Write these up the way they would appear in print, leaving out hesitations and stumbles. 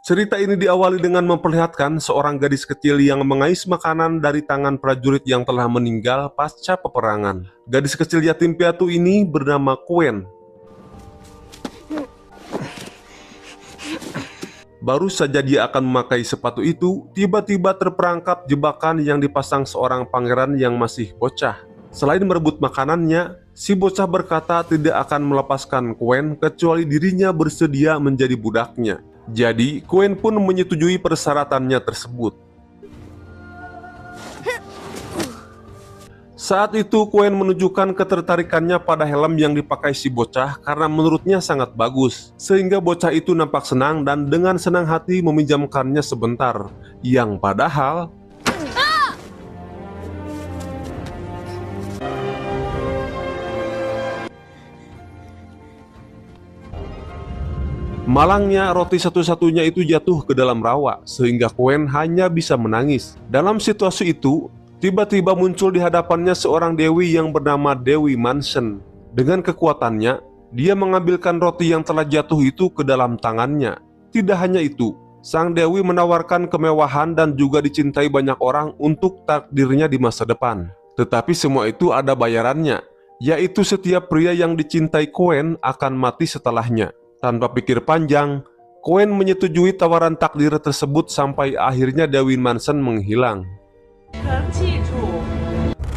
Cerita ini diawali dengan memperlihatkan seorang gadis kecil yang mengais makanan dari tangan prajurit yang telah meninggal pasca peperangan. Gadis kecil yatim piatu ini bernama Quen. Baru saja dia akan memakai sepatu itu, tiba-tiba terperangkap jebakan yang dipasang seorang pangeran yang masih bocah. Selain merebut makanannya, si bocah berkata tidak akan melepaskan Quen kecuali dirinya bersedia menjadi budaknya. Jadi, Quen pun menyetujui persyaratannya tersebut. Saat itu, Quen menunjukkan ketertarikannya pada helm yang dipakai si bocah karena menurutnya sangat bagus. Sehingga bocah itu nampak senang dan dengan senang hati meminjamkannya sebentar. Yang padahal... malangnya, roti satu-satunya itu jatuh ke dalam rawa, sehingga Quen hanya bisa menangis. Dalam situasi itu, tiba-tiba muncul di hadapannya seorang dewi yang bernama Dewi Mansion. Dengan kekuatannya, dia mengambilkan roti yang telah jatuh itu ke dalam tangannya. Tidak hanya itu, sang dewi menawarkan kemewahan dan juga dicintai banyak orang untuk takdirnya di masa depan. Tetapi semua itu ada bayarannya, yaitu setiap pria yang dicintai Quen akan mati setelahnya. Tanpa pikir panjang, Quen menyetujui tawaran takdir tersebut sampai akhirnya Dewi Mansion menghilang.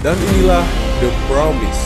Dan inilah The Promise.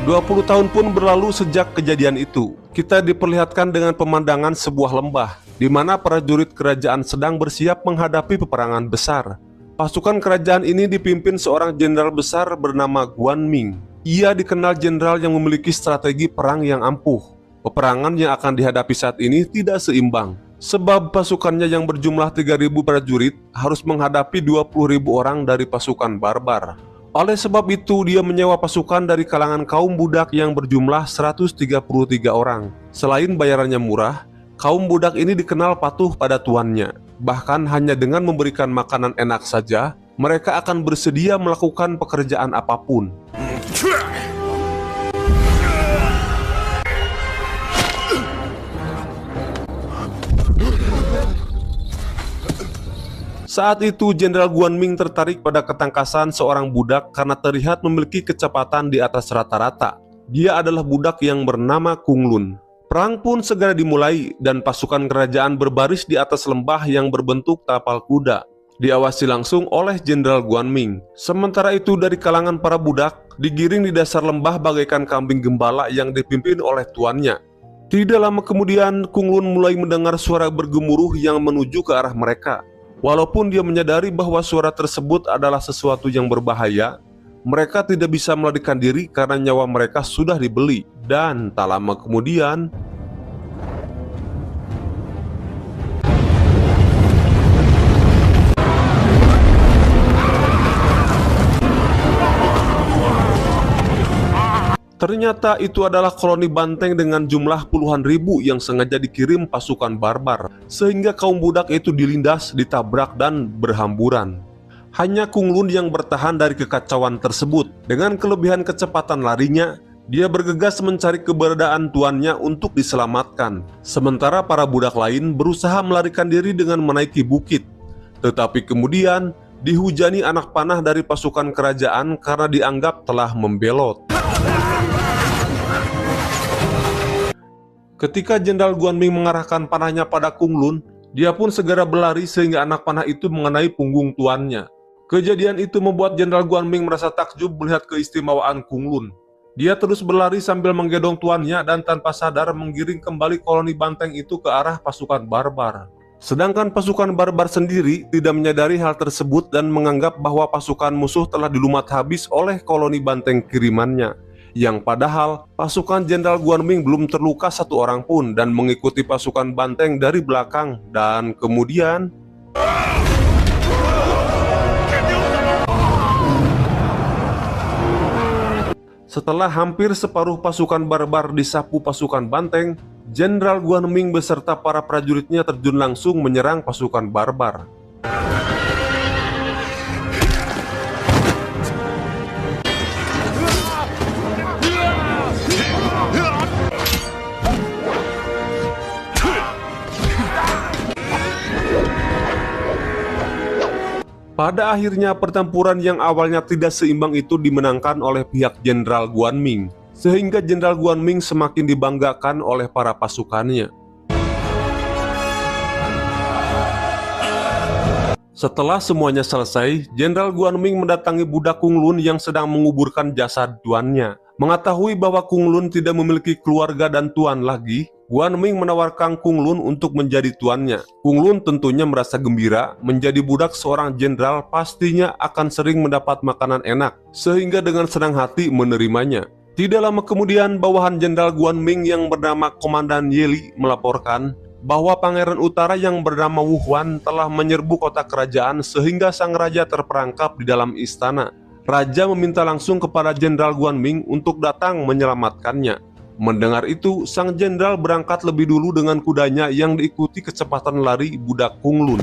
20 tahun pun berlalu sejak kejadian itu. Kita diperlihatkan dengan pemandangan sebuah lembah, di mana prajurit kerajaan sedang bersiap menghadapi peperangan besar. Pasukan kerajaan ini dipimpin seorang jenderal besar bernama Guan Ming. Ia dikenal jenderal yang memiliki strategi perang yang ampuh. Peperangan yang akan dihadapi saat ini tidak seimbang, sebab pasukannya yang berjumlah 3.000 prajurit harus menghadapi 20.000 orang dari pasukan barbar. Oleh sebab itu, dia menyewa pasukan dari kalangan kaum budak yang berjumlah 133 orang. Selain bayarannya murah, kaum budak ini dikenal patuh pada tuannya. Bahkan hanya dengan memberikan makanan enak saja, mereka akan bersedia melakukan pekerjaan apapun. Saat itu, Jenderal Guan Ming tertarik pada ketangkasan seorang budak karena terlihat memiliki kecepatan di atas rata-rata. Dia adalah budak yang bernama Kung Lun. Perang pun segera dimulai dan pasukan kerajaan berbaris di atas lembah yang berbentuk tapal kuda, diawasi langsung oleh Jenderal Guan Ming. Sementara itu, dari kalangan para budak, digiring di dasar lembah bagaikan kambing gembala yang dipimpin oleh tuannya. Tidak lama kemudian, Kung Lun mulai mendengar suara bergemuruh yang menuju ke arah mereka. Walaupun dia menyadari bahwa suara tersebut adalah sesuatu yang berbahaya, mereka tidak bisa melarikan diri karena nyawa mereka sudah dibeli. Dan tak lama kemudian, ternyata itu adalah koloni banteng dengan jumlah puluhan ribu yang sengaja dikirim pasukan barbar, sehingga kaum budak itu dilindas, ditabrak, dan berhamburan. Hanya Kung Lun yang bertahan dari kekacauan tersebut. Dengan kelebihan kecepatan larinya, dia bergegas mencari keberadaan tuannya untuk diselamatkan. Sementara para budak lain berusaha melarikan diri dengan menaiki bukit. Tetapi kemudian dihujani anak panah dari pasukan kerajaan karena dianggap telah membelot. Ketika Jenderal Guan Ming mengarahkan panahnya pada Kung Lun, dia pun segera berlari sehingga anak panah itu mengenai punggung tuannya. Kejadian itu membuat Jenderal Guan Ming merasa takjub melihat keistimewaan Kung Lun. Dia terus berlari sambil menggendong tuannya dan tanpa sadar menggiring kembali koloni banteng itu ke arah pasukan barbar. Sedangkan pasukan barbar sendiri tidak menyadari hal tersebut dan menganggap bahwa pasukan musuh telah dilumat habis oleh koloni banteng kirimannya. Yang padahal pasukan Jenderal Guan Ming belum terluka satu orang pun dan mengikuti pasukan banteng dari belakang. Dan kemudian setelah hampir separuh pasukan barbar disapu pasukan banteng, Jenderal Guan Ming beserta para prajuritnya terjun langsung menyerang pasukan barbar. Pada akhirnya pertempuran yang awalnya tidak seimbang itu dimenangkan oleh pihak Jenderal Guanming, sehingga Jenderal Guanming semakin dibanggakan oleh para pasukannya. Setelah semuanya selesai, Jenderal Guanming mendatangi budak Kung Lun yang sedang menguburkan jasad tuannya. Mengetahui bahwa Kung Lun tidak memiliki keluarga dan tuan lagi, Guanming menawarkan Kung Lun untuk menjadi tuannya. Kung Lun tentunya merasa gembira, menjadi budak seorang jenderal pastinya akan sering mendapat makanan enak, sehingga dengan senang hati menerimanya. Tidak lama kemudian, bawahan Jenderal Guanming yang bernama Komandan Ye melaporkan bahwa Pangeran Utara yang bernama Wu Huan telah menyerbu kota kerajaan sehingga sang raja terperangkap di dalam istana. Raja meminta langsung kepada Jenderal Guanming untuk datang menyelamatkannya. Mendengar itu, sang jenderal berangkat lebih dulu dengan kudanya yang diikuti kecepatan lari budak Kung Lun.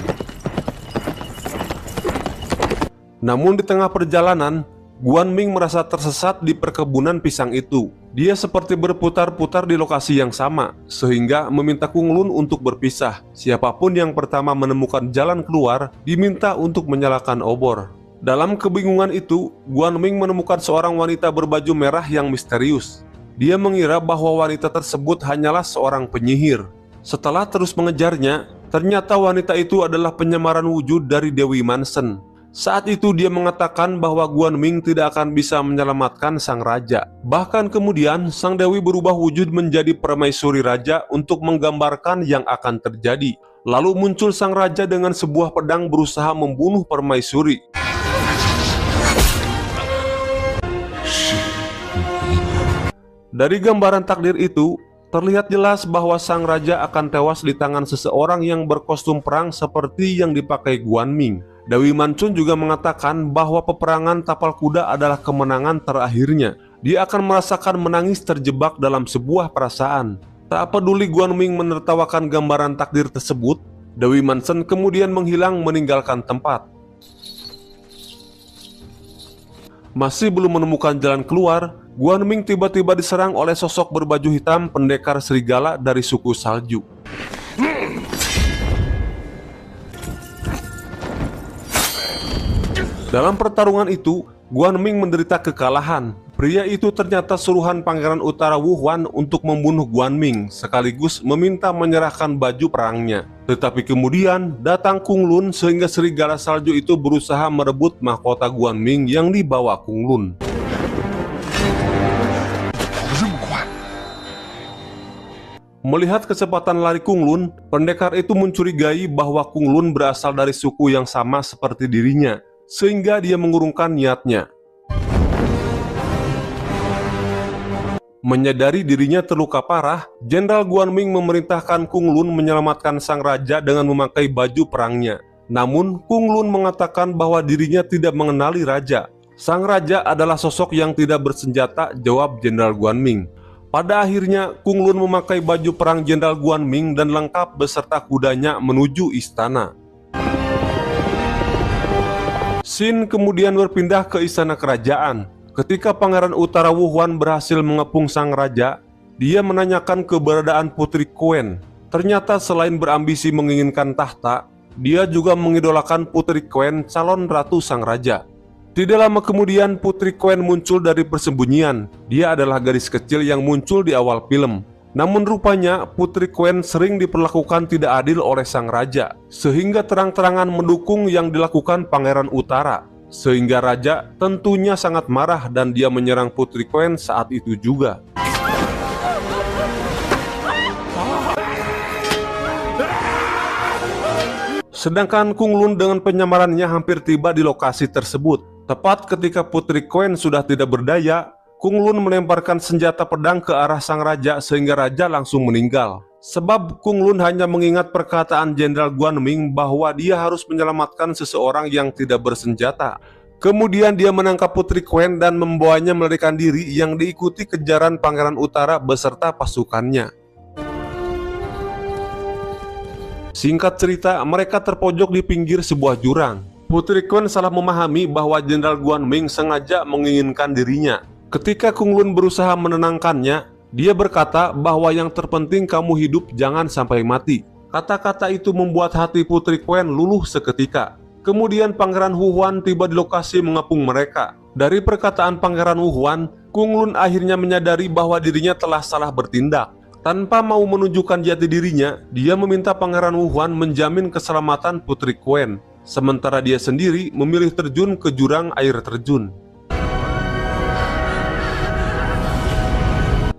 Namun di tengah perjalanan, Guanming merasa tersesat di perkebunan pisang itu. Dia seperti berputar-putar di lokasi yang sama, sehingga meminta Kung Lun untuk berpisah. Siapapun yang pertama menemukan jalan keluar, diminta untuk menyalakan obor. Dalam kebingungan itu, Guanming menemukan seorang wanita berbaju merah yang misterius. Dia mengira bahwa wanita tersebut hanyalah seorang penyihir. Setelah terus mengejarnya, ternyata wanita itu adalah penyamaran wujud dari Dewi Mansen. Saat itu dia mengatakan bahwa Guanming tidak akan bisa menyelamatkan sang raja. Bahkan kemudian sang dewi berubah wujud menjadi permaisuri raja untuk menggambarkan yang akan terjadi. Lalu muncul sang raja dengan sebuah pedang berusaha membunuh permaisuri. Dari gambaran takdir itu, terlihat jelas bahwa sang raja akan tewas di tangan seseorang yang berkostum perang seperti yang dipakai Guanming. Dewi Mansen juga mengatakan bahwa peperangan tapal kuda adalah kemenangan terakhirnya. Dia akan merasakan menangis terjebak dalam sebuah perasaan. Tak peduli Guanming menertawakan gambaran takdir tersebut, Dewi Mansen kemudian menghilang meninggalkan tempat. Masih belum menemukan jalan keluar, Guanming tiba-tiba diserang oleh sosok berbaju hitam pendekar serigala dari suku salju. Dalam pertarungan itu, Guanming menderita kekalahan. Pria itu ternyata suruhan Pangeran Utara Wu Huan untuk membunuh Guanming, sekaligus meminta menyerahkan baju perangnya. Tetapi kemudian datang Kung Lun sehingga serigala salju itu berusaha merebut mahkota Guanming yang dibawa Kung Lun. Melihat kecepatan lari Kung Lun, pendekar itu mencurigai bahwa Kung Lun berasal dari suku yang sama seperti dirinya, sehingga dia mengurungkan niatnya. Menyadari dirinya terluka parah, Jenderal Guanming memerintahkan Kung Lun menyelamatkan sang raja dengan memakai baju perangnya. Namun, Kung Lun mengatakan bahwa dirinya tidak mengenali raja. Sang raja adalah sosok yang tidak bersenjata, jawab Jenderal Guanming. Pada akhirnya, Kung Lun memakai baju perang Jenderal Guanming dan lengkap beserta kudanya menuju istana. Scene kemudian berpindah ke istana kerajaan. Ketika Pangeran Utara Wu Huan berhasil mengepung sang raja, dia menanyakan keberadaan Putri Quen. Ternyata selain berambisi menginginkan tahta, dia juga mengidolakan Putri Quen, calon ratu sang raja. Tidak lama kemudian Putri Quen muncul dari persembunyian. Dia adalah gadis kecil yang muncul di awal film. Namun rupanya Putri Quen sering diperlakukan tidak adil oleh sang raja, sehingga terang-terangan mendukung yang dilakukan Pangeran Utara. Sehingga raja tentunya sangat marah dan dia menyerang Putri Quen saat itu juga. Sedangkan Kung Lun dengan penyamarannya hampir tiba di lokasi tersebut. Tepat ketika Putri Quen sudah tidak berdaya, Kung Lun melemparkan senjata pedang ke arah sang raja sehingga raja langsung meninggal. Sebab Kung Lun hanya mengingat perkataan Jenderal Guanming bahwa dia harus menyelamatkan seseorang yang tidak bersenjata. Kemudian dia menangkap Putri Quen dan membawanya melarikan diri yang diikuti kejaran Pangeran Utara beserta pasukannya. Singkat cerita, mereka terpojok di pinggir sebuah jurang. Putri Quen salah memahami bahwa Jenderal Guanming sengaja menginginkan dirinya. Ketika Kung Lun berusaha menenangkannya, dia berkata bahwa yang terpenting kamu hidup, jangan sampai mati. Kata-kata itu membuat hati Putri Quen luluh seketika. Kemudian Pangeran Huhuan tiba di lokasi mengepung mereka. Dari perkataan Pangeran Huhuan, Kung Lun akhirnya menyadari bahwa dirinya telah salah bertindak. Tanpa mau menunjukkan jati dirinya, dia meminta Pangeran Huhuan menjamin keselamatan Putri Quen, sementara dia sendiri memilih terjun ke jurang air terjun.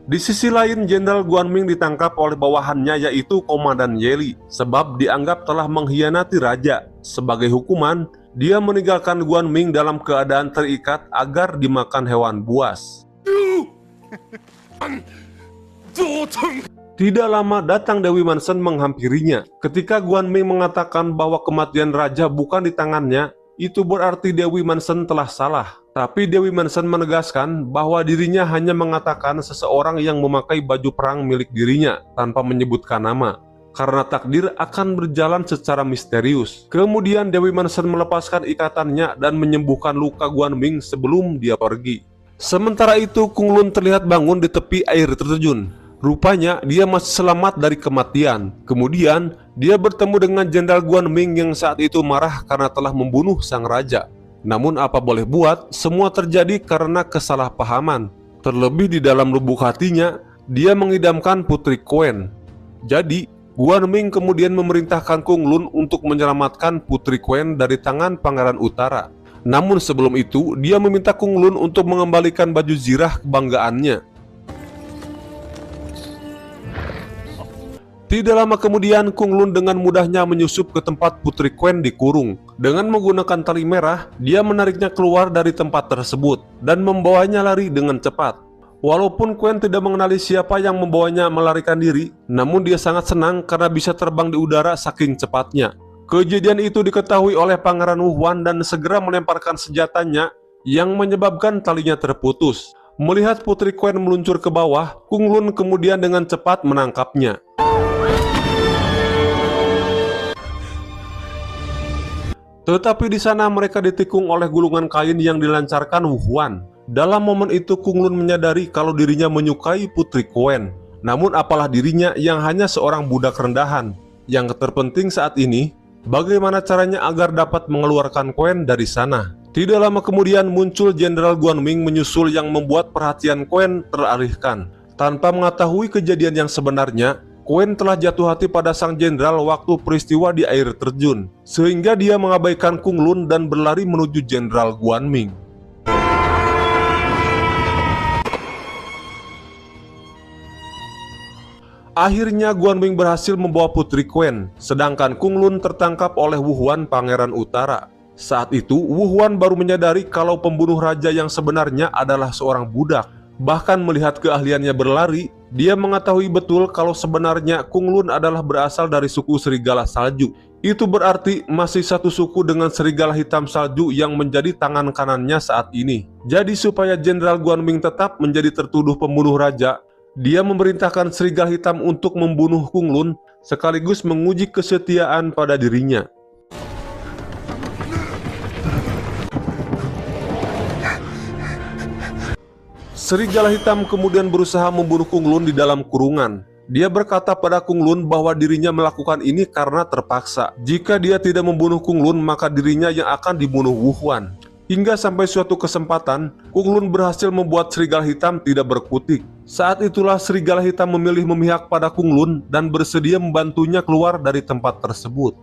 Di sisi lain, Jenderal Guanming ditangkap oleh bawahannya yaitu Komandan Ye Li sebab dianggap telah mengkhianati raja. Sebagai hukuman, dia meninggalkan Guanming dalam keadaan terikat agar dimakan hewan buas. Tidak lama datang Dewi Mansen menghampirinya. Ketika Guanming mengatakan bahwa kematian raja bukan di tangannya, itu berarti Dewi Mansen telah salah. Tapi Dewi Mansen menegaskan bahwa dirinya hanya mengatakan seseorang yang memakai baju perang milik dirinya tanpa menyebutkan nama, karena takdir akan berjalan secara misterius. Kemudian Dewi Mansen melepaskan ikatannya dan menyembuhkan luka Guanming sebelum dia pergi. Sementara itu, Kung Lun terlihat bangun di tepi air terjun. Rupanya dia masih selamat dari kematian. Kemudian dia bertemu dengan Jenderal Guanming yang saat itu marah karena telah membunuh sang raja. Namun apa boleh buat, semua terjadi karena kesalahpahaman. Terlebih di dalam lubuk hatinya, dia mengidamkan Putri Quen. Jadi Guanming kemudian memerintahkan Kung Lun untuk menyelamatkan Putri Quen dari tangan Pangeran Utara. Namun sebelum itu, dia meminta Kung Lun untuk mengembalikan baju zirah kebanggaannya. Tidak lama kemudian, Kung Lun dengan mudahnya menyusup ke tempat Putri Quen dikurung. Dengan menggunakan tali merah, dia menariknya keluar dari tempat tersebut dan membawanya lari dengan cepat. Walaupun Quen tidak mengenali siapa yang membawanya melarikan diri, namun dia sangat senang karena bisa terbang di udara saking cepatnya. Kejadian itu diketahui oleh Pangeran Huhuan dan segera melemparkan senjatanya yang menyebabkan talinya terputus. Melihat Putri Quen meluncur ke bawah, Kung Lun kemudian dengan cepat menangkapnya. Tetapi di sana mereka ditikung oleh gulungan kain yang dilancarkan Huhuan. Dalam momen itu Kung Lun menyadari kalau dirinya menyukai Putri Quen. Namun apalah dirinya yang hanya seorang budak rendahan. Yang terpenting saat ini, bagaimana caranya agar dapat mengeluarkan Quen dari sana. Tidak lama kemudian muncul Jenderal Guanming menyusul yang membuat perhatian Quen teralihkan. Tanpa mengetahui kejadian yang sebenarnya, Quen telah jatuh hati pada sang jenderal waktu peristiwa di air terjun, sehingga dia mengabaikan Kung Lun dan berlari menuju Jenderal Guanming. Akhirnya Guanming berhasil membawa Putri Quen, sedangkan Kung Lun tertangkap oleh Huhuan Pangeran Utara. Saat itu Huhuan baru menyadari kalau pembunuh raja yang sebenarnya adalah seorang budak. Bahkan melihat keahliannya berlari, dia mengetahui betul kalau sebenarnya Kung Lun adalah berasal dari suku serigala salju. Itu berarti masih satu suku dengan serigala hitam salju yang menjadi tangan kanannya saat ini. Jadi supaya Jenderal Guanming tetap menjadi tertuduh pembunuh raja, dia memerintahkan serigala hitam untuk membunuh Kung Lun sekaligus menguji kesetiaan pada dirinya. Serigala hitam kemudian berusaha membunuh Kung Lun di dalam kurungan. Dia berkata pada Kung Lun bahwa dirinya melakukan ini karena terpaksa. Jika dia tidak membunuh Kung Lun, maka dirinya yang akan dibunuh Huhuan. Hingga sampai suatu kesempatan, Kung Lun berhasil membuat serigala hitam tidak berkutik. Saat itulah serigala hitam memilih memihak pada Kung Lun dan bersedia membantunya keluar dari tempat tersebut.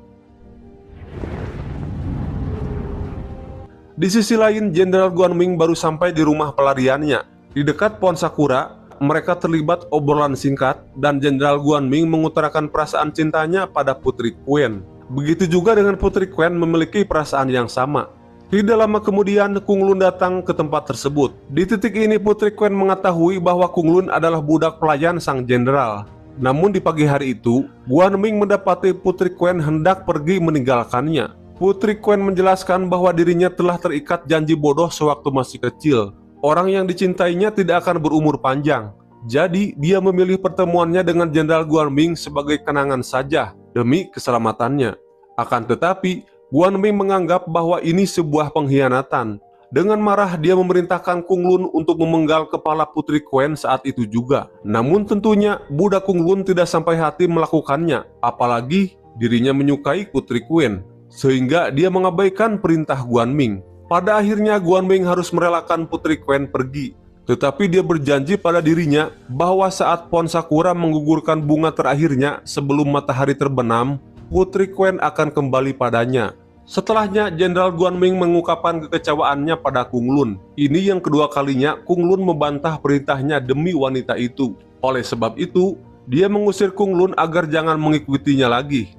Di sisi lain, Jenderal Guanming baru sampai di rumah pelariannya. Di dekat pohon sakura, mereka terlibat obrolan singkat dan Jenderal Guanming mengutarakan perasaan cintanya pada Putri Quen. Begitu juga dengan Putri Quen memiliki perasaan yang sama. Tidak lama kemudian, Kung Lun datang ke tempat tersebut. Di titik ini Putri Quen mengetahui bahwa Kung Lun adalah budak pelayan sang jenderal. Namun di pagi hari itu, Guanming mendapati Putri Quen hendak pergi meninggalkannya. Putri Quen menjelaskan bahwa dirinya telah terikat janji bodoh sewaktu masih kecil. Orang yang dicintainya tidak akan berumur panjang. Jadi dia memilih pertemuannya dengan Jenderal Guanming sebagai kenangan saja demi keselamatannya. Akan tetapi Guanming menganggap bahwa ini sebuah pengkhianatan. Dengan marah dia memerintahkan Kung Lun untuk memenggal kepala Putri Quen saat itu juga. Namun tentunya budak Kung Lun tidak sampai hati melakukannya, apalagi dirinya menyukai Putri Quen. sehingga dia mengabaikan perintah Guanming. Pada akhirnya Guanming harus merelakan Putri Quen pergi. Tetapi dia berjanji pada dirinya bahwa saat pohon sakura menggugurkan bunga terakhirnya sebelum matahari terbenam, Putri Quen akan kembali padanya. Setelahnya, Jenderal Guanming mengungkapkan kekecewaannya pada Kung Lun. Ini yang kedua kalinya Kung Lun membantah perintahnya demi wanita itu. Oleh sebab itu, dia mengusir Kung Lun agar jangan mengikutinya lagi.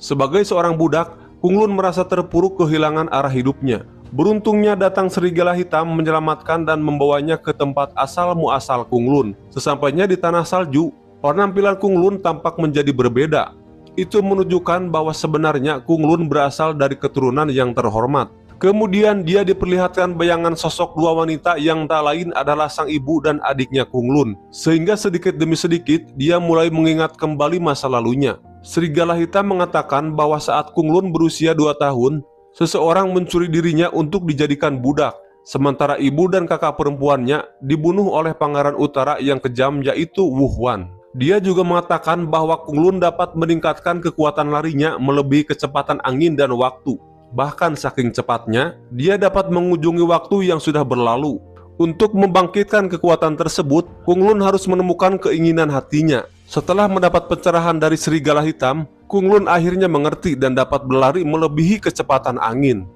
Sebagai seorang budak, Kung Lun merasa terpuruk kehilangan arah hidupnya. Beruntungnya datang serigala hitam menyelamatkan dan membawanya ke tempat asal muasal Kung Lun. Sesampainya di tanah salju, penampilan Kung Lun tampak menjadi berbeda. Itu menunjukkan bahwa sebenarnya Kung Lun berasal dari keturunan yang terhormat. Kemudian dia diperlihatkan bayangan sosok dua wanita yang tak lain adalah sang ibu dan adiknya Kung Lun. Sehingga sedikit demi sedikit dia mulai mengingat kembali masa lalunya. Serigala hitam mengatakan bahwa saat Kung Lun berusia 2 tahun, seseorang mencuri dirinya untuk dijadikan budak. Sementara ibu dan kakak perempuannya dibunuh oleh Pangeran Utara yang kejam, yaitu Wu Huan. Dia juga mengatakan bahwa Kung Lun dapat meningkatkan kekuatan larinya melebihi kecepatan angin dan waktu. Bahkan saking cepatnya, dia dapat mengunjungi waktu yang sudah berlalu. Untuk membangkitkan kekuatan tersebut, Kung Lun harus menemukan keinginan hatinya. Setelah mendapat pencerahan dari serigala hitam, Kung Lun akhirnya mengerti dan dapat berlari melebihi kecepatan angin.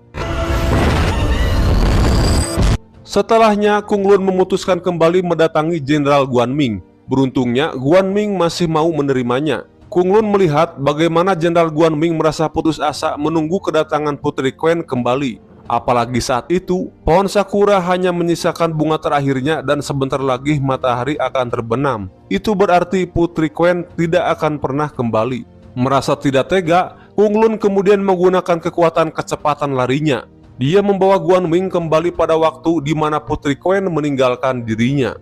Setelahnya, Kung Lun memutuskan kembali mendatangi Jenderal Guanming. Beruntungnya, Guanming masih mau menerimanya. Kung Lun melihat bagaimana Jenderal Guanming merasa putus asa menunggu kedatangan Putri Quen kembali. Apalagi saat itu, pohon sakura hanya menyisakan bunga terakhirnya dan sebentar lagi matahari akan terbenam. Itu berarti Putri Quen tidak akan pernah kembali. Merasa tidak tega, Kung Lun kemudian menggunakan kekuatan kecepatan larinya. Dia membawa Guanming kembali pada waktu di mana Putri Quen meninggalkan dirinya.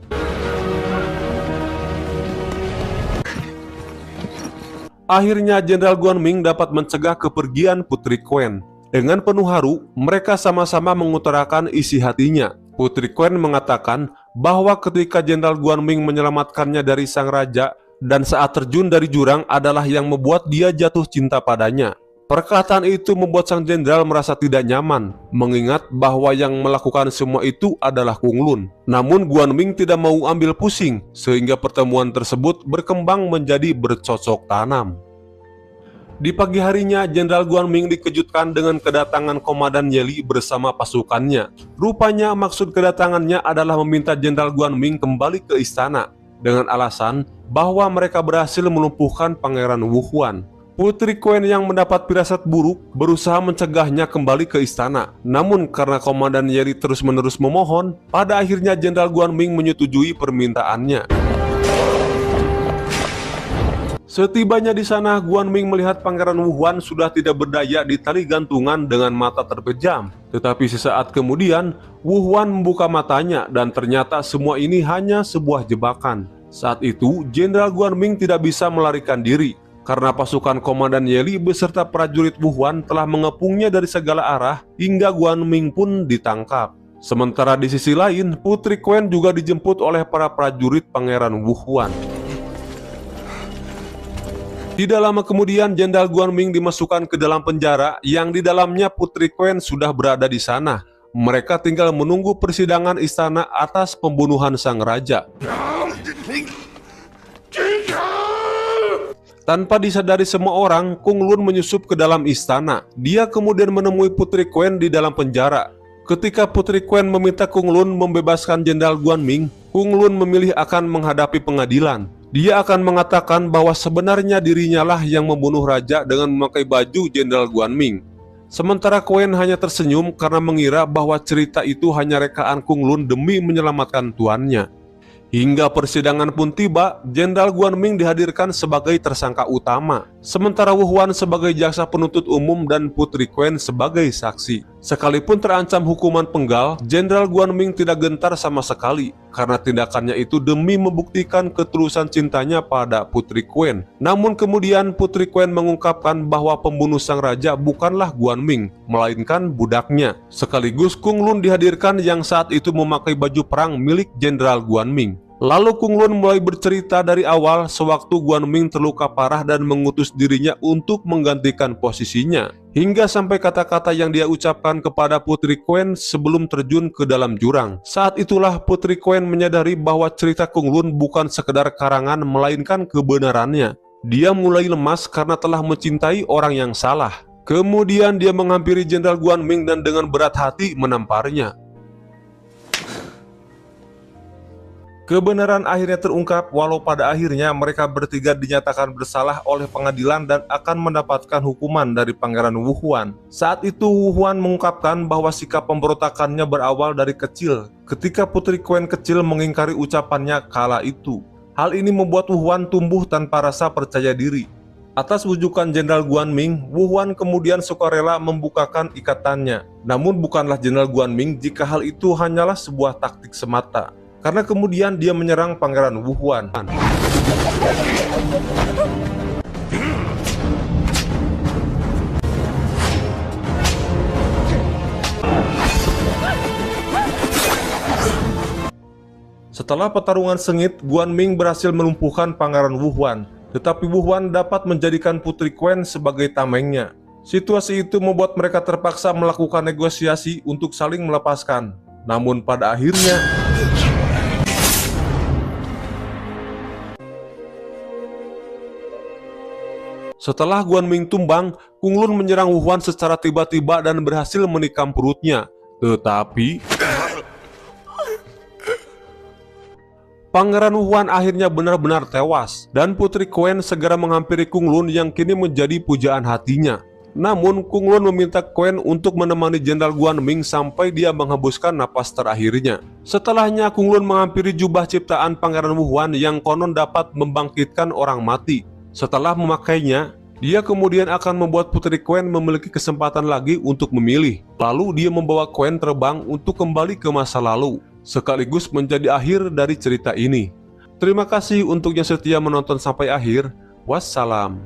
Akhirnya Jenderal Guanming dapat mencegah kepergian Putri Quen. Dengan penuh haru, mereka sama-sama mengutarakan isi hatinya. Putri Quen mengatakan bahwa ketika Jenderal Guanming menyelamatkannya dari sang raja dan saat terjun dari jurang adalah yang membuat dia jatuh cinta padanya. Perkataan itu membuat sang jenderal merasa tidak nyaman, mengingat bahwa yang melakukan semua itu adalah Kung Lun. Namun Guanming tidak mau ambil pusing, sehingga pertemuan tersebut berkembang menjadi bercocok tanam. Di pagi harinya, Jenderal Guanming dikejutkan dengan kedatangan Komandan Ye Li bersama pasukannya. Rupanya maksud kedatangannya adalah meminta Jenderal Guanming kembali ke istana, dengan alasan bahwa mereka berhasil melumpuhkan Pangeran Wu Huan. Putri Quen yang mendapat firasat buruk berusaha mencegahnya kembali ke istana. Namun karena Komandan Ye Li terus-menerus memohon, pada akhirnya Jenderal Guanming menyetujui permintaannya. Setibanya di sana, Guanming melihat Pangeran Wu Huan sudah tidak berdaya di tali gantungan dengan mata terpejam. Tetapi sesaat kemudian, Wu Huan membuka matanya dan ternyata semua ini hanya sebuah jebakan. Saat itu, Jenderal Guanming tidak bisa melarikan diri karena pasukan Komandan Ye Li beserta prajurit Wu Huan telah mengepungnya dari segala arah hingga Guanming pun ditangkap. Sementara di sisi lain, Putri Quen juga dijemput oleh para prajurit Pangeran Wu Huan. Tidak lama kemudian, Jenderal Guanming dimasukkan ke dalam penjara yang di dalamnya Putri Quen sudah berada di sana. Mereka tinggal menunggu persidangan istana atas pembunuhan sang raja. Tanpa disadari semua orang, Kung Lun menyusup ke dalam istana. Dia kemudian menemui Putri Quen di dalam penjara. Ketika Putri Quen meminta Kung Lun membebaskan Jenderal Guanming, Kung Lun memilih akan menghadapi pengadilan. Dia akan mengatakan bahwa sebenarnya dirinya lah yang membunuh raja dengan memakai baju Jenderal Guanming. Sementara Quen hanya tersenyum karena mengira bahwa cerita itu hanya rekaan Kung Lun demi menyelamatkan tuannya. Hingga persidangan pun tiba, Jenderal Guanming dihadirkan sebagai tersangka utama, sementara Wu Huan sebagai jaksa penuntut umum dan Putri Quen sebagai saksi. Sekalipun terancam hukuman penggal, Jenderal Guanming tidak gentar sama sekali, karena tindakannya itu demi membuktikan ketulusan cintanya pada Putri Quen. Namun kemudian Putri Quen mengungkapkan bahwa pembunuh sang raja bukanlah Guanming, melainkan budaknya. Sekaligus Kung Lun dihadirkan yang saat itu memakai baju perang milik Jenderal Guanming. Lalu Kung Lun mulai bercerita dari awal sewaktu Guan Ming terluka parah dan mengutus dirinya untuk menggantikan posisinya, hingga sampai kata-kata yang dia ucapkan kepada Putri Quen sebelum terjun ke dalam jurang. Saat itulah Putri Quen menyadari bahwa cerita Kung Lun bukan sekedar karangan melainkan kebenarannya. Dia mulai lemas karena telah mencintai orang yang salah. Kemudian dia menghampiri Jenderal Guan Ming dan dengan berat hati menamparnya. Kebenaran akhirnya terungkap walau pada akhirnya mereka bertiga dinyatakan bersalah oleh pengadilan dan akan mendapatkan hukuman dari Pangeran Wu Huan. Saat itu Wu Huan mengungkapkan bahwa sikap pemberontakannya berawal dari kecil ketika Putri Quen kecil mengingkari ucapannya kala itu. Hal ini membuat Wu Huan tumbuh tanpa rasa percaya diri. Atas wujukan Jenderal Guan Ming, Wu Huan kemudian sukarela membukakan ikatannya. Namun bukanlah Jenderal Guan Ming jika hal itu hanyalah sebuah taktik semata. Karena kemudian dia menyerang Pangeran Wu Huan. Setelah pertarungan sengit, Guan Ming berhasil melumpuhkan Pangeran Wu Huan. Tetapi Wu Huan dapat menjadikan Putri Quen sebagai tamengnya. Situasi itu membuat mereka terpaksa melakukan negosiasi untuk saling melepaskan. Namun pada akhirnya setelah Guan Ming tumbang, Kung Lun menyerang Wu Huan secara tiba-tiba dan berhasil menikam perutnya. Tetapi Pangeran Wu Huan akhirnya benar-benar tewas dan Putri Quen segera menghampiri Kung Lun yang kini menjadi pujaan hatinya. Namun Kung Lun meminta Quen untuk menemani Jenderal Guan Ming sampai dia menghembuskan napas terakhirnya. Setelahnya Kung Lun menghampiri jubah ciptaan Pangeran Wu Huan yang konon dapat membangkitkan orang mati. Setelah memakainya, dia kemudian akan membuat Putri Quen memiliki kesempatan lagi untuk memilih. Lalu dia membawa Quen terbang untuk kembali ke masa lalu, sekaligus menjadi akhir dari cerita ini. Terima kasih untuk yang setia menonton sampai akhir. Wassalam.